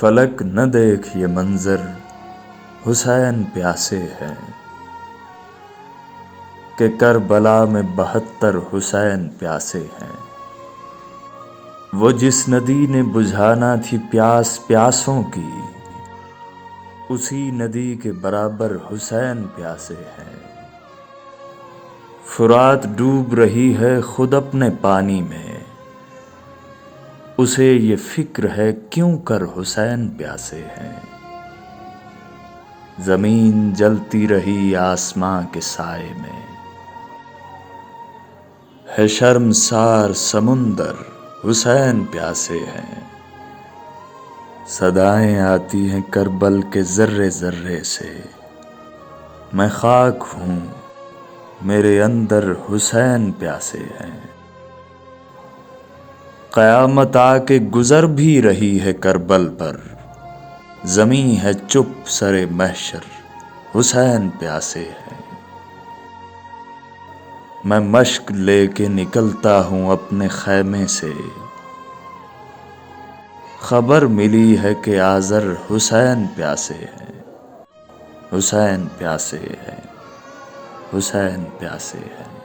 فلک نہ دیکھ یہ منظر، حسین پیاسے ہیں کہ کربلا میں 72 حسین پیاسے ہیں۔ وہ جس ندی نے بجھانا تھی پیاس پیاسوں کی، اسی ندی کے برابر حسین پیاسے ہیں۔ فرات ڈوب رہی ہے خود اپنے پانی میں، اسے یہ فکر ہے کیوں کر حسین پیاسے ہیں۔ زمین جلتی رہی آسماں کے سائے میں، ہے شرمسار سمندر حسین پیاسے ہیں۔ صدائیں آتی ہیں کربل کے ذرے ذرے سے، میں خاک ہوں میرے اندر حسین پیاسے ہیں۔ قیامت آ کے گزر بھی رہی ہے کربل پر، زمیں ہے چپ سرے محشر حسین پیاسے ہیں۔ میں مشک لے کے نکلتا ہوں اپنے خیمے سے، خبر ملی ہے کہ آذر حسین پیاسے ہیں۔ حسین پیاسے ہیں، حسین پیاسے ہیں۔